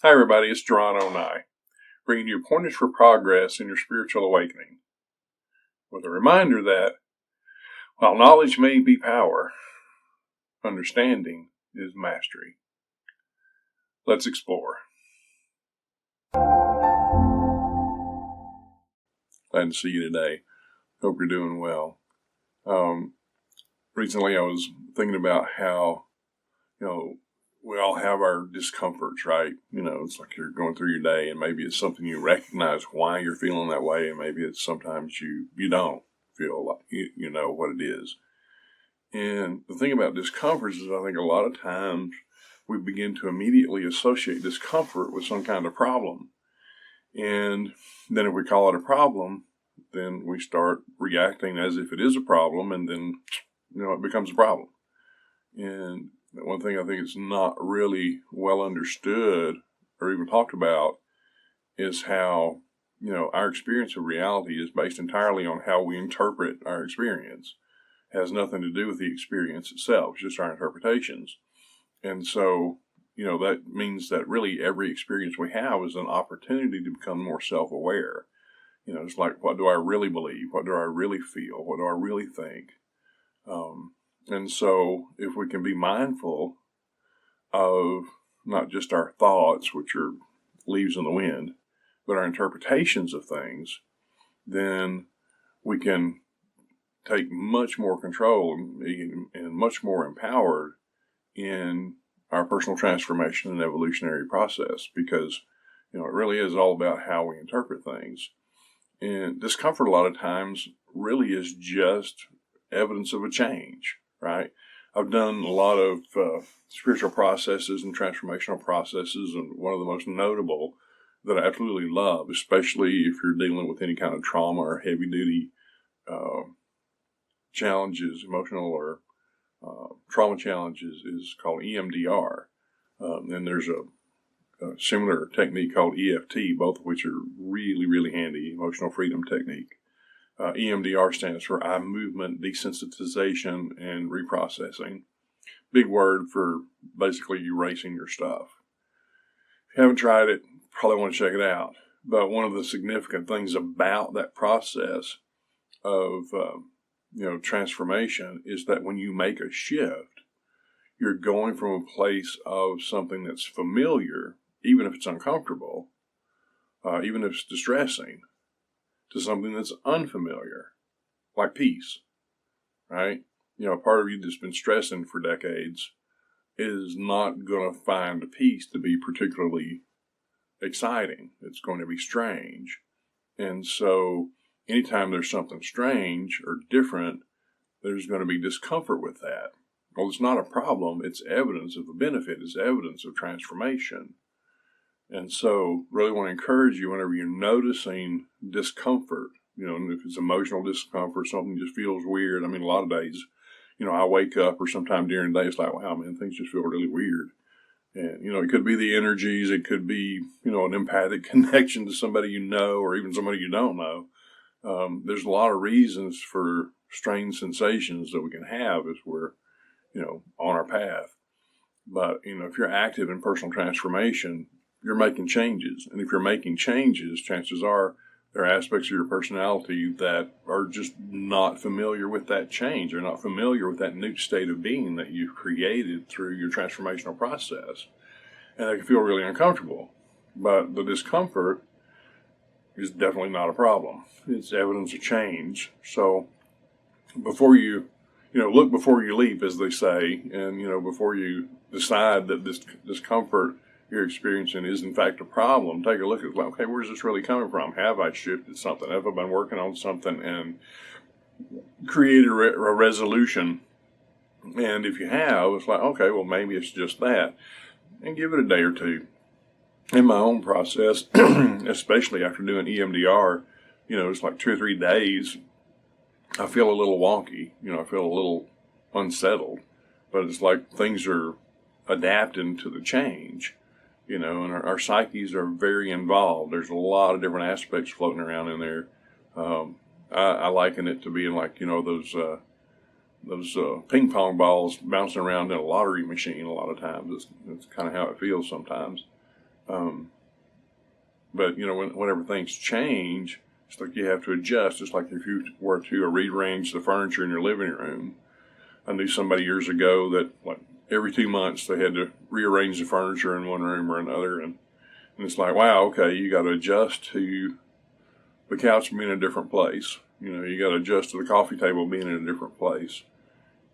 Hi everybody, it's Jaraan Onai, bringing you pointers for progress in your spiritual awakening, with a reminder that while knowledge may be power, understanding is mastery. Let's explore. Glad to see you today. Hope you're doing well. Recently I was thinking about how, we all have our discomforts, right? It's like you're going through your day and maybe it's something you recognize why you're feeling that way, and maybe it's sometimes you don't feel like you know what it is. And the thing about discomfort is I think a lot of times we begin to immediately associate discomfort with some kind of problem. And then if we call it a problem, then we start reacting as if it is a problem, and then, it becomes a problem. And one thing I think is not really well understood or even talked about is how, our experience of reality is based entirely on how we interpret our experience. It has nothing to do with the experience itself, it's just our interpretations. And so, that means that really every experience we have is an opportunity to become more self-aware. It's like, what do I really believe? What do I really feel? What do I really think? And so if we can be mindful of not just our thoughts, which are leaves in the wind, but our interpretations of things, then we can take much more control and much more empowered in our personal transformation and evolutionary process, because, it really is all about how we interpret things. And discomfort a lot of times really is just evidence of a change, right? I've done a lot of spiritual processes and transformational processes, and one of the most notable that I absolutely love, especially if you're dealing with any kind of trauma or heavy-duty challenges, emotional or trauma challenges, is called EMDR. And there's a similar technique called EFT, both of which are really, really handy, emotional freedom technique. EMDR stands for eye movement desensitization and reprocessing. Big word for basically erasing your stuff. If you haven't tried it, probably want to check it out. But one of the significant things about that process of transformation is that when you make a shift, you're going from a place of something that's familiar, even if it's uncomfortable, even if it's distressing, to something that's unfamiliar, like peace, right? Part of you that's been stressing for decades is not going to find peace to be particularly exciting. It's going to be strange. And so anytime there's something strange or different, there's going to be discomfort with that. Well, it's not a problem. It's evidence of a benefit. It's evidence of transformation. And so really want to encourage you, whenever you're noticing discomfort, if it's emotional discomfort, something just feels weird. I mean, a lot of days, I wake up or sometime during the day, it's like, wow, man, things just feel really weird. And, it could be the energies. It could be, an empathic connection to somebody or even somebody you don't know. There's a lot of reasons for strange sensations that we can have as we're, on our path. But, if you're active in personal transformation, you're making changes. And if you're making changes, chances are there are aspects of your personality that are just not familiar with that change. They're not familiar with that new state of being that you've created through your transformational process. And they can feel really uncomfortable. But the discomfort is definitely not a problem. It's evidence of change. So before you, look before you leap, as they say, and, before you decide that this discomfort you're experiencing is in fact a problem, take a look at, okay, where's this really coming from? Have I shifted something? Have I been working on something and created a resolution? And if you have, it's like, okay, well, maybe it's just that. And give it a day or two. In my own process, especially after doing EMDR, it's like 2 or 3 days, I feel a little wonky. I feel a little unsettled. But it's like things are adapting to the change. And our psyches are very involved. There's a lot of different aspects floating around in there. I liken it to being like, those ping pong balls bouncing around in a lottery machine a lot of times. It's kind of how it feels sometimes. But, whenever things change, it's like you have to adjust. It's like if you were to rearrange the furniture in your living room. I knew somebody years ago that, like, every 2 months they had to rearrange the furniture in one room or another. And it's like, wow, okay, you got to adjust to the couch being in a different place. You got to adjust to the coffee table being in a different place.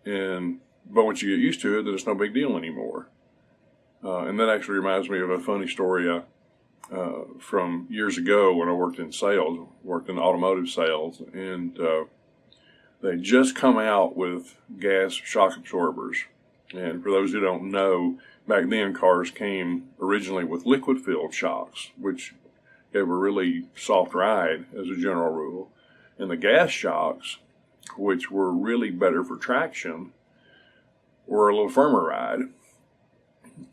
But once you get used to it, then it's no big deal anymore. And that actually reminds me of a funny story from years ago when I worked in sales, worked in automotive sales, and they just come out with gas shock absorbers. And for those who don't know, back then cars came originally with liquid-filled shocks, which gave a really soft ride as a general rule. And the gas shocks, which were really better for traction, were a little firmer ride.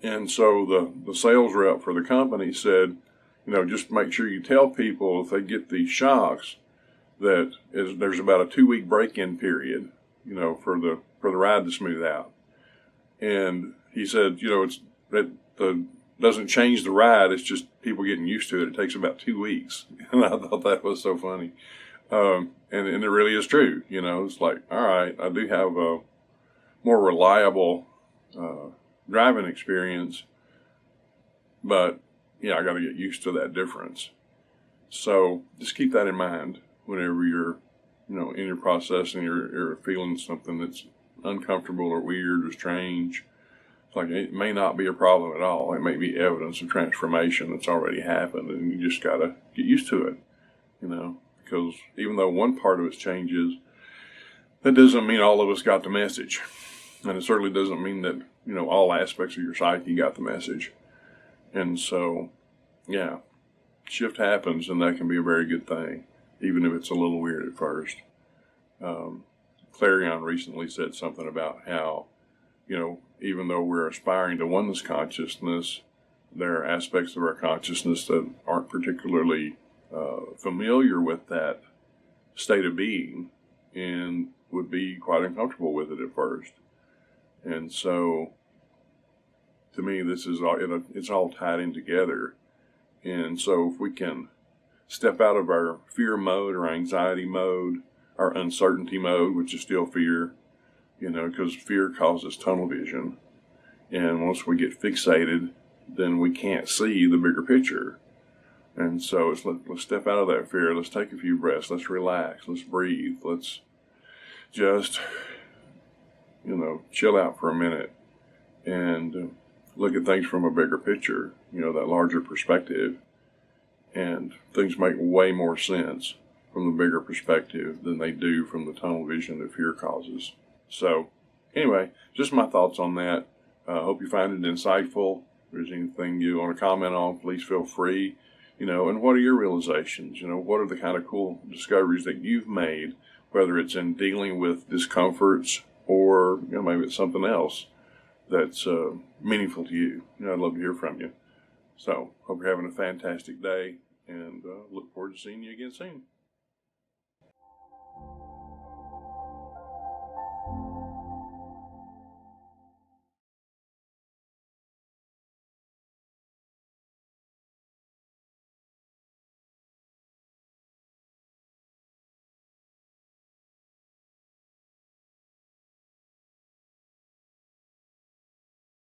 And so the sales rep for the company said, just make sure you tell people if they get these shocks that there's about a 2-week break-in period, for the ride to smooth out. And he said, doesn't change the ride. It's just people getting used to it. It takes about 2 weeks. And I thought that was so funny. And it really is true. It's like, all right, I do have a more reliable driving experience, but I got to get used to that difference. So just keep that in mind whenever you're, in your process and you're feeling something that's uncomfortable or weird or strange. It's like it may not be a problem at all. It may be evidence of transformation that's already happened, and you just got to get used to it, because even though one part of us changes, that doesn't mean all of us got the message. And it certainly doesn't mean that, all aspects of your psyche got the message. And so, shift happens, and that can be a very good thing, even if it's a little weird at first. Clarion recently said something about how, even though we're aspiring to oneness consciousness, there are aspects of our consciousness that aren't particularly familiar with that state of being and would be quite uncomfortable with it at first. And so, to me, this is all, it's all tied in together. And so if we can step out of our fear mode or anxiety mode, our uncertainty mode, which is still fear, because fear causes tunnel vision. And once we get fixated, then we can't see the bigger picture. And so let's step out of that fear. Let's take a few breaths. Let's relax. Let's breathe. Let's just, chill out for a minute and look at things from a bigger picture, that larger perspective. And things make way more sense from the bigger perspective than they do from the tunnel vision that fear causes. So anyway, just my thoughts on that. I hope you find it insightful. If there's anything you want to comment on, please feel free. And what are your realizations? What are the kind of cool discoveries that you've made, whether it's in dealing with discomforts or, maybe it's something else that's meaningful to you. I'd love to hear from you. So, hope you're having a fantastic day, and look forward to seeing you again soon.